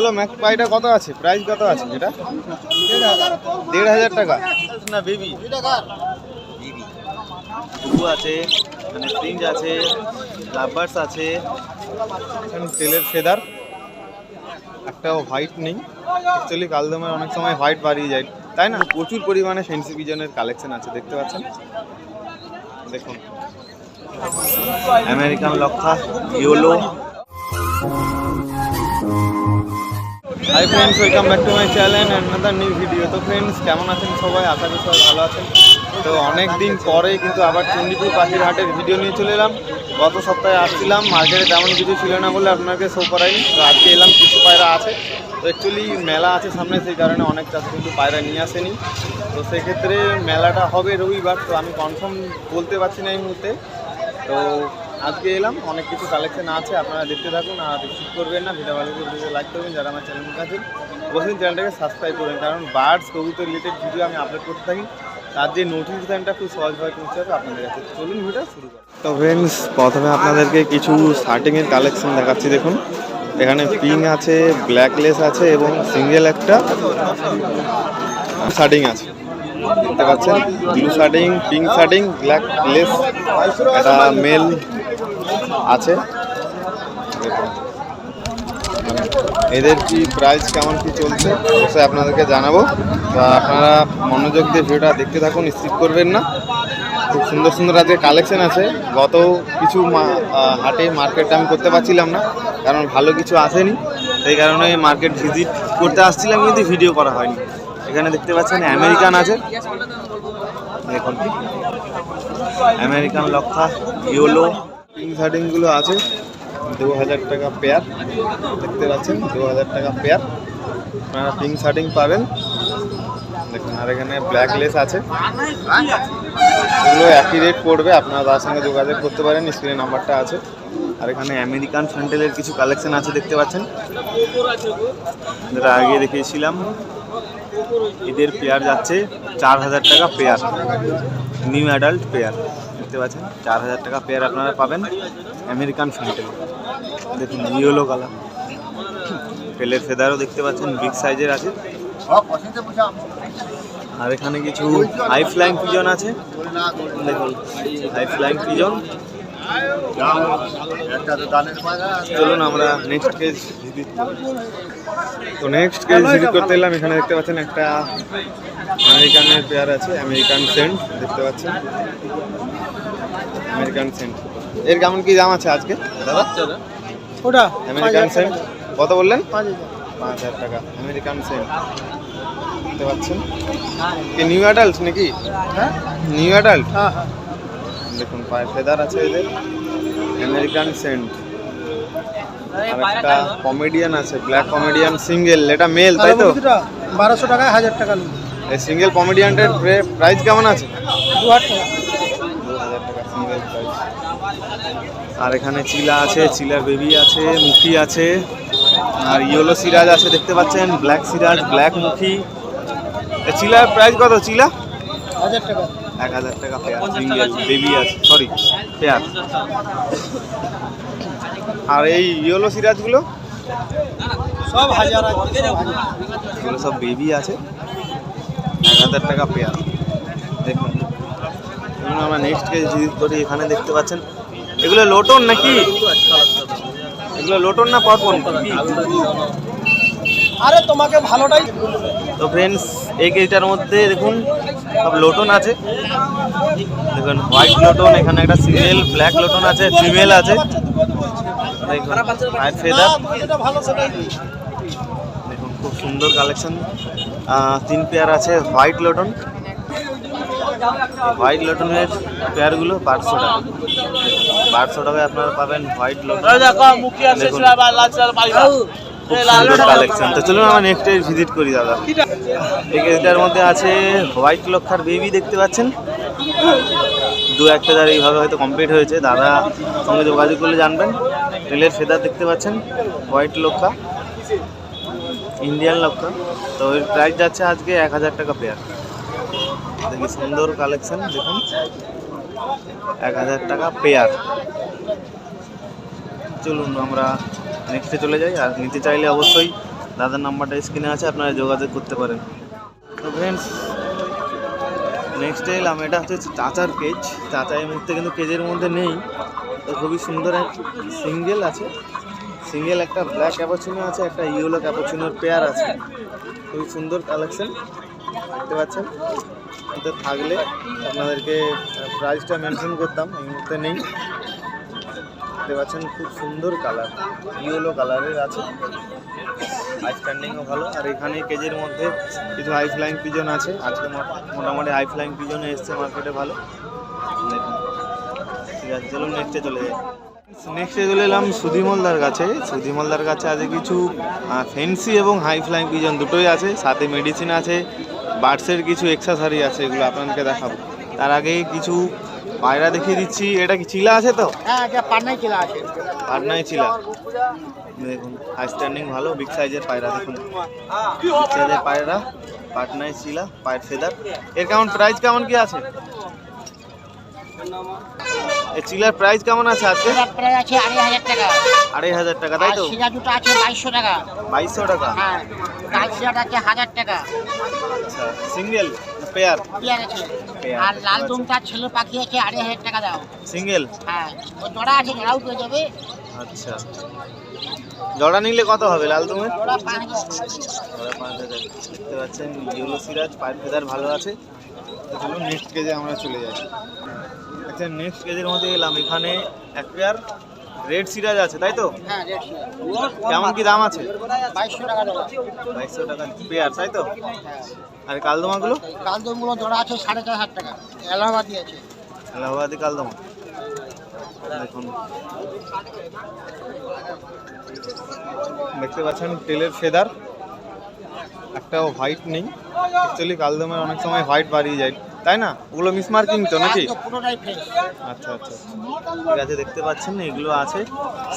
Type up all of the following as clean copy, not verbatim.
Yellow ম্যাকপাইটা কত আছে, price কত আছে এটা? 1,500 টাকা না বেবি? টুকু আছে, মানে স্প্রিঞ্জ আছে, লাভবার্স আছে, তেলের ফেদার একটাও হোয়াইট নেই। অ্যাকচুয়ালি কালদমের অনেক সময় হোয়াইট বাড়িয়ে যায়, তাই না? প্রচুর পরিমাণে ফ্যান্সি পিজনের কালেকশন আছে, দেখতে পাচ্ছেন। দেখুন আমেরিকান লক্ষা yellow. Hi friends, welcome back to my channel and another new video. তো ফ্রেন্ডস, কেমন আছেন সবাই? আশা করি সবাই ভালো আছেন। তো অনেক দিন পরে কিন্তু আবার চণ্ডীপুর পাখির হাটের ভিডিও নিয়ে চলে এলাম। গত সপ্তাহে আসছিলাম, মার্কেটে তেমন কিছু ছিল না বলে আপনাকে শো করাইনি। তো আজকে এলাম, কিছু পায়রা আছে। তো অ্যাকচুয়ালি মেলা আছে সামনে, সেই কারণে অনেক চাষ কিন্তু পায়রা নিয়ে আসেনি। তো সেক্ষেত্রে মেলাটা হবে রবিবার, তো আমি কনফার্ম বলতে পারছি না এই মুহূর্তে। তো আজকে এলাম, অনেক কিছু কালেকশন আছে, আপনারা দেখতে থাকুন আর রিসিভ করবেন না। ভিডিও ভালো করে ভিডিও লাইক করবেন, যারা আমার চ্যানেলের কাছে অবশ্যই চ্যানেলটাকে সাবস্ক্রাইব করবেন, কারণ বার্ডস কবুতর রিলেটেড ভিডিও আমি আপলোড করতে থাকি, তার যে নোটিফিকেশানটা খুব সহজভাবে পৌঁছে যাবে আপনাদের কাছে। চলুন ভিডিও শুরু করি। তো ফ্রেন্ডস, প্রথমে আপনাদেরকে কিছু শার্টিংয়ের কালেকশন দেখাচ্ছি। দেখুন এখানে পিঙ্ক আছে, ব্ল্যাকলেস আছে এবং সিঙ্গেল একটা শার্টিং আছে, দেখতে পাচ্ছেন। ব্লু শার্টিং, পিঙ্ক শার্টিং, ব্ল্যাক লেস, একটা মেল আছে। এদের কি প্রাইস কেমন কি চলছে অবশ্যই আপনাদেরকে জানাবো। বা আপনারা মনোযোগ দিয়ে ভিডিওটা দেখতে থাকুন, স্কিপ করবেন না। খুব সুন্দর সুন্দর আজকে কালেকশন আছে। গত কিছু হাটে মার্কেটটা আমি করতে পারছিলাম না, কারণ ভালো কিছু আসেনি, সেই কারণে মার্কেট ভিজিট করতে আসছিলাম কিন্তু ভিডিও করা হয়নি। এখানে দেখতে পাচ্ছেন আমেরিকান আছে, দেখুন আমেরিকান লক্ষা ইয়েলো। পিঙ্ক শার্টিংগুলো আছে 2,000 টাকা পেয়ার, দেখতে পাচ্ছেন 2,000 টাকা পেয়ার আপনারা পিঙ্ক শার্টিং পাবেন, দেখুন। আর এখানে ব্ল্যাক লেস আছে, এগুলো একই রেট পড়বে, আপনারা তার সঙ্গে যোগাযোগ করতে পারেন, স্ক্রিনে নাম্বারটা আছে। আর এখানে আমেরিকান স্যান্ডেলের কিছু কালেকশন আছে, দেখতে পাচ্ছেন, যেটা আগে দেখিয়েছিলাম। এদের পেয়ার যাচ্ছে 4,000 টাকা পেয়ার, নিউ অ্যাডাল্ট পেয়ার, দেখতে পাচ্ছেন 4,000 টাকা পেয়ার আপনারা পাবেন আমেরিকান স্যান্ডেল। দেখুন ইয়েলো কালার, তেলের ফেদারও দেখতে পাচ্ছেন, বিগ সাইজের আছে। আর এখানে কিছু হাই ফ্লাইং পিজন আছে, দেখুন হাই ফ্লাইং পিজন। চলুন আমরা নেক্সট কেজ ভিজিট। তো নেক্সট কেজ ভিজিট করতে এলাম। এখানে দেখতে পাচ্ছেন একটা আমেরিকানের পেয়ার আছে, আমেরিকান সেন্ট, দেখতে পাচ্ছেন আমেরিকান সেন্ট। এর কেমন কি দাম আছে আজকে দাদা? ওটা আমেরিকান সেন্ট কত বললেন? 5,000 টাকা আমেরিকান সেন্ট, দেখতে পাচ্ছেন। কি নিউ অ্যাডাল্ট নাকি? হ্যাঁ নিউ অ্যাডাল্ট। হ্যাঁ হ্যাঁ, দেখুন পায়ে ফেদার আছে এদের, আমেরিকান সেন্ট। আর একটা কমেডিয়ান আছে, ব্ল্যাক কমেডিয়ান সিঙ্গেল, এটা মেল তাই তো? 1200 টাকায় 1000 টাকা নেব। এই সিঙ্গেল কমেডিয়ানটার প্রাইস কেমন আছে? 2000 টাকা। 2,000 টাকা সিঙ্গেল প্রাইস। আর এখানে চিলা আছে, চিলার বেবি আছে, মুখী আছে, আর ইয়েলো সিরাজ আছে, দেখতে পাচ্ছেন ব্ল্যাক সিরাজ, ব্ল্যাক মুখী। চিলার প্রাইস কত? চিলা 1000 টাকা। 1,000 টাকা পেয়ার, সিঙ্গেল বেবি আছে, সরি পেয়ার। আর এই ইয়েলো সিরাজগুলো সব 1000 আছে, এগুলো সব বেবি আছে, 1,000 টাকা পেয়ার। দেখুন এগুলো আমরা নেক্সট কেজ ভিজিট করি। এখানে দেখতে পাচ্ছেন এগুলো লোটন নাকি? এগুলো লোটন না পরপন? আরে তোমাকে ভালোটাই। তো ফ্রেন্ডস, এই কেজটার মধ্যে দেখুন সব লোটন আছে, দেখুন হোয়াইট লোটন, এখানে একটা সিঙ্গেল ব্ল্যাক লোটন আছে, ফিমেল আছে, দেখুন আর ফেদার। দেখুন খুব সুন্দর কালেকশন, 3 পেয়ার আছে হোয়াইট লোটন। হোয়াইট লোটনের পেয়ারগুলো 1200 টাকা, 1200 টাকায় আপনারা পাবেন হোয়াইট লোটন। খুব সুন্দর কালেকশন। তো চলুন আমরা নেক্সট ডে ভিজিট করি দাদা। এই কেজটার মধ্যে আছে হোয়াইট লক্ষার বেবি, দেখতে পাচ্ছেন। 2-1 পেয়ার এইভাবে হয়তো কমপ্লিট হয়েছে, দাদা সঙ্গে যোগাযোগ করলে জানবেন। তেলের ফেদার দেখতে পাচ্ছেন, হোয়াইট লক্ষা, ইন্ডিয়ান লক্ষা। তো এর প্রাইস যাচ্ছে আজকে 1,000 টাকা পেয়ার। দেখি সুন্দর কালেকশন, দেখুন 1,000 টাকা পেয়ার। চলুন আমরা নেক্সটে চলে যাই। আর নিতে চাইলে অবশ্যই দাদার নাম্বারটা স্ক্রিনে আছে, আপনারা যোগাযোগ করতে পারেন। তো ফ্রেন্ডস নেক্সট এলাম, এটা হচ্ছে চাচার কেজ। চাচা এই মুহূর্তে কিন্তু কেজের মধ্যে নেই। তো খুবই সুন্দর এক সিঙ্গেল আছে, সিঙ্গেল একটা ব্ল্যাক ক্যাপাচিনো আছে, একটা ইয়েলো ক্যাপাচিনোর পেয়ার আছে। খুবই সুন্দর কালেকশন দেখতে পাচ্ছেন। কিন্তু থাকলে আপনাদেরকে প্রাইসটা মেনশন করতাম, এই মুহূর্তে নেই। দেখতে পাচ্ছেন খুব সুন্দর কালার, ইয়েলো কালারের আছে, হাই স্ট্যান্ডিংও ভালো। আর এখানে কেজের মধ্যে কিছু হাই ফ্লাইং পিজন আছে। আজকে মোটামুটি হাই ফ্লাইং পিজনে এসছে মার্কেটে ভালো। দেখুন, ঠিক আছে, চলুন নেক্সটে চলে যাই। নেক্সটে চলে এলাম সুধিমলদার কাছে। সুধিমলদার কাছে আছে কিছু ফেন্সি এবং হাই ফ্লাইং পিজন দুটোই আছে, সাথে মেডিসিন আছে, বার্ডসের কিছু এক্সেসরি আছে, এগুলো আপনাদেরকে দেখাবো। তার আগে কিছু পায়রা দেখিয়ে দিচ্ছি। এটা কি চিলা আছে তো? হ্যাঁ, এটা পাটনাই চিলা আছে। পাটনাই চিলা, দেখুন হাই স্ট্যান্ডিং ভালো, বিগ সাইজের পায়রা। দেখুন বিগ সাইজের পায়রা, পাটনাই চিলা, পায়ের ফেদার। এর কেমন প্রাইস কেমন কি আছে? এই চিলার প্রাইস কেমন আছে আজকে? প্রায় আছে 2500 টাকা। 2500 টাকা, তাই তো? সিরা দুটো আছে 2200 টাকা। 2200 টাকা? হ্যাঁ, কাল সিরাটা আছে 1000 টাকা। আচ্ছা, সিঙ্গেল পেয়ার? পেয়ার আছে। আর লাল দুমটা ছেলে পাখি আছে 2500 টাকা দাও। সিঙ্গেল? হ্যাঁ, ও জোড়া আছে, জোড়াও পেয়ে যাবে। আচ্ছা, জোড়া নিলে কত হবে লাল দুমের? জোড়া 5000। জোড়া 5000। দেখতে পাচ্ছেন ইয়েলো সিরাজ, পায়ের ফেদার ভালো আছে। তো চলুন নেক্সট কেজে আমরা চলে যাই। আচ্ছা, নেক্সট কেজের মধ্যে এলাম। এখানে এক পেয়ার রেড সিরাজ আছে, তাই তো? হ্যাঁ, রেড সিরা। কেমন কি দাম আছে? 2200 টাকা জোড়া। 2200 টাকা পেয়ার, তাই তো? আর কালদমাগুলো? কালদমগুলো জোড়া আছে 4500 টাকা। এলাহাবাদি আছে। এলাহাবাদি কালদমা, দেখুন দেখতে পাচ্ছেন তেলের ফেদার, একটাও হোয়াইট নেই। অ্যাকচুয়ালি কালদমের অনেক সময় হোয়াইট বাড়িয়ে যায়, তাই না? ওগুলো মিসমার্কিং তো নাকি? পুরোটাই ফ্রেশ। আচ্ছা আচ্ছা, ঠিক আছে। দেখতে পাচ্ছেন এগুলো আছে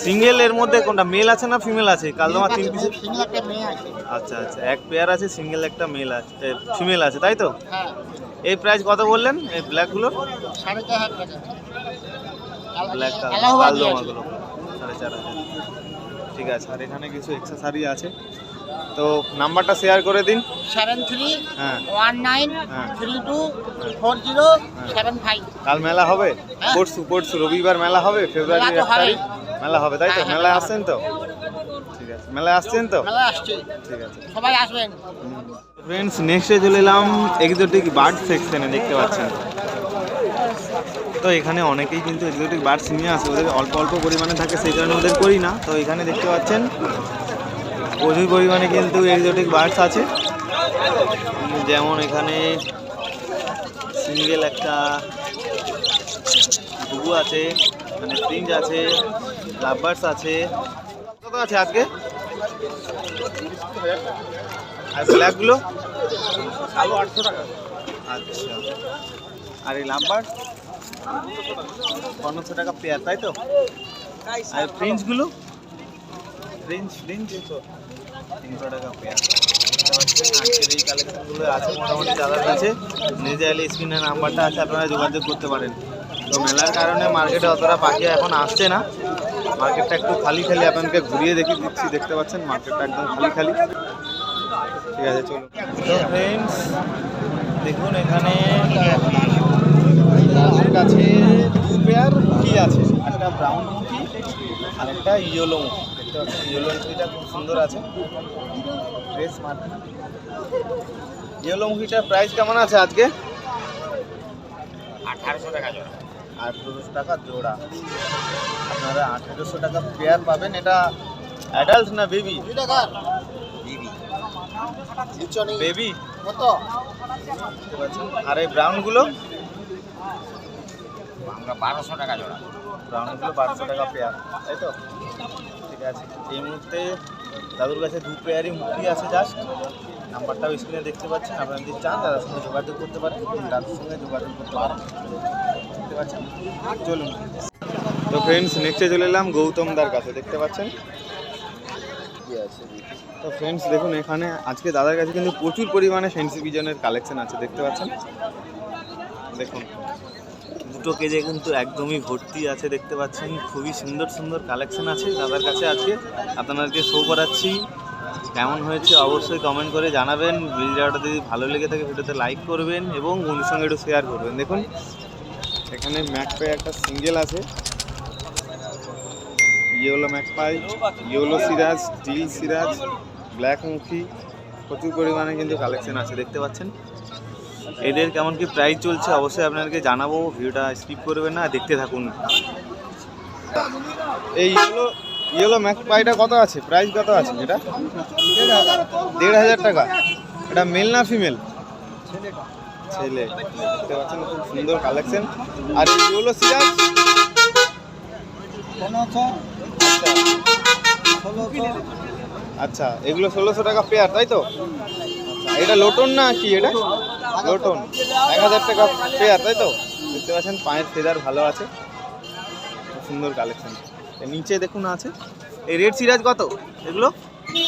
সিঙ্গেল। এর মধ্যে কোনটা মেল আছে না ফিমেল আছে? কালদমা 3 পিসের? সিঙ্গেল একটা মেয়ে আছে। আচ্ছা আচ্ছা, এক পেয়ার আছে, সিঙ্গেল একটা মেল আছে, ফিমেল আছে, তাই তো? হ্যাঁ। এই প্রাইস কত বললেন এই ব্ল্যাকগুলোর? 4500 টাকা। ব্ল্যাক এলাহাবাদি আছে। কালদমাগুলো 4500। ঠিক আছে। আর এখানে কিছু এক্সেসরি আছে, তো নাম্বারটা শেয়ার করে দিন। 7319324075। কাল মেলা হবে? পরশু রবিবার মেলা হবে, ফেব্রুয়ারির 1 তারিখ মেলা হবে, তাই তো? মেলায় আসছেন তো? ঠিক আছে, মেলায় আসছেন তো? মেলা আসছে, ঠিক আছে, সবাই আসবেন। ফ্রেন্ডস নেক্সটে চলে এলাম এক্সোটিক বার্ড সেকশনে। দেখতে পাচ্ছেন তো এখানে অনেকেই কিন্তু এক্সোটিক বার্ডস নিয়ে আসে, ওদের অল্প অল্প পরিমাণে থাকে, সেই কারণে ওদের করি না। তো এখানে দেখতে পাচ্ছেন প্রচুর পরিমাণে কিন্তু এক্সোটিক বার্ডস আছে। যেমন এখানে সিঙ্গেল একটা ঘুঘু আছে, এখানে প্রিন্স আছে, লাভবার্ডস আছে। কত আছে আজকে? আর ব্ল্যাকগুলো? 800 টাকা। আচ্ছা, আর এই লাভবার্ড 1500 টাকা পেয়ার, তাই তো? আর প্রিন্সগুলো? প্রিন্স 300 টাকা পেয়ার। আজকের এই কালেকশনগুলো আছে মোটামুটি দাদার কাছে। নিজে এলে স্ক্রিনের নাম্বারটা আছে, আপনারা যোগাযোগ করতে পারেন। তো মেলার কারণে মার্কেটে অতটা পাখি এখন আসছে না, মার্কেটটা একটু খালি খালি। আপনাকে ঘুরিয়ে দেখিয়ে দিচ্ছি, দেখতে পাচ্ছেন মার্কেটটা একদম খালি খালি। ঠিক আছে, চলুন। তো ফ্রেন্ডস দেখুন এখানে দাদার কাছে 2 পেয়ার মুখি আছে, একটা ব্রাউন মুখি আর একটা ইয়েলো মুখি। দেখতে পাচ্ছেন ইয়েলো মুখিটা খুব সুন্দর আছে, ফ্রেশ মাল। ইয়েলো মুখিটার প্রাইস কেমন আছে আজকে? 1800 টাকা জোড়া। 1800 টাকা জোড়া। আপনারা 1800 টাকা পেয়ার পাবেন। এটা অ্যাডাল্ট না বেবি? বেবি কত? দেখতে পাচ্ছেন। আর এই ব্রাউনগুলো? আমরা 1200 টাকা জোড়া। ব্রাউনগুলো 1200 টাকা পেয়ার, তাই তো? ঠিক আছে। এই মুহূর্তে দাদুর কাছে 2 পেয়ারই মুখি আছে জাস্ট। নাম্বারটাও স্ক্রিনে দেখতে পাচ্ছেন, আপনারা যদি চান দাদার সঙ্গে যোগাযোগ করতে পারেন, দাদুর সঙ্গে যোগাযোগ করতে পারেন। দেখতে পাচ্ছেন, চলুন। তো ফ্রেন্ডস নেক্সটে চলে এলাম গৌতমদার কাছে। দেখতে পাচ্ছেন তো ফ্রেন্ডস দেখুন এখানে আজকে দাদার কাছে কিন্তু প্রচুর পরিমাণে ফ্যান্সি পিজনের কালেকশন আছে। দেখতে পাচ্ছেন, দেখুন দুটো কেজে কিন্তু একদমই ভর্তি আছে। দেখতে পাচ্ছেন খুবই সুন্দর সুন্দর কালেকশন আছে দাদার কাছে। আজকে আপনাদেরকে শো করাচ্ছি কেমন হয়েছে অবশ্যই কমেন্ট করে জানাবেন। ভিডিওটা যদি ভালো লেগে থাকে ভিডিওতে লাইক করবেন এবং বন্ধুর সঙ্গে একটু শেয়ার করবেন। দেখুন এখানে ম্যাকপাই একটা সিঙ্গেল আছে, yellow magpie, yellow Siraj, steel Siraj, black মুখী, প্রচুর পরিমাণে কিন্তু কালেকশন আছে দেখতে পাচ্ছেন। এদের কেমন কি প্রাইস চলছে অবশ্যই আপনাদেরকে জানাবো, ভিডিওটা স্কিপ করবেন না, দেখতে থাকুন। এই ইয়েলো ম্যাকপাইটা কত আছে, প্রাইস কত আছে এটা? 1,500 টাকা। এটা মেল না ফিমেল? ছেলে। দেখতে পাচ্ছেন খুব সুন্দর কালেকশন। আর এই ইয়েলো সিরাজ আচ্ছা, এগুলো 1600 টাকা পেয়ার, তাই তো? আচ্ছা, এটা লোটন না কি? এটা লোটন, 1000 টাকা পেয়ার, তাই তো? দেখতে পাচ্ছেন পায়ের ফেদার ভালো আছে, খুব সুন্দর কালেকশন। নিচে দেখুন আছে এই রেড সিরাজ কত এগুলো?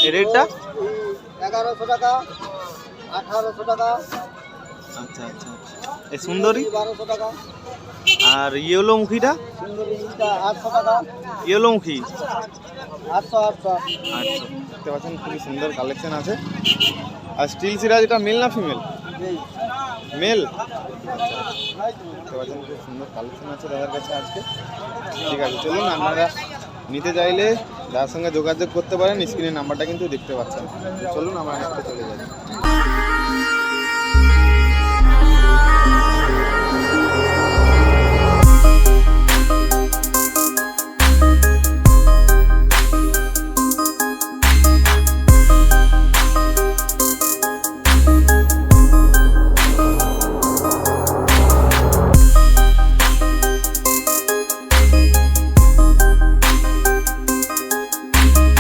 এই রেডটা 1100 টাকা, 1800 টাকা, আচ্ছা আচ্ছা। এই সুন্দরী 1200 টাকা, আর ইয়েলো মুখীটা? সুন্দরীটা 800 টাকা, ইয়েলো মুখী 800 800। আচ্ছা, দেখতে পাচ্ছেন খুবই সুন্দর কালেকশন আছে। আর স্টিল সিরাজ এটা মেল না ফিমেল? মেল। দেখতে পাচ্ছেন খুব সুন্দর কালেকশন আছে দাদার কাছে আজকে। ঠিক আছে, চলুন আপনারা নিতে চাইলে দাদার সঙ্গে যোগাযোগ করতে পারেন, স্ক্রিনের নাম্বারটা কিন্তু দেখতে পাচ্ছেন। চলুন আমরা নেক্সটে চলে যাই।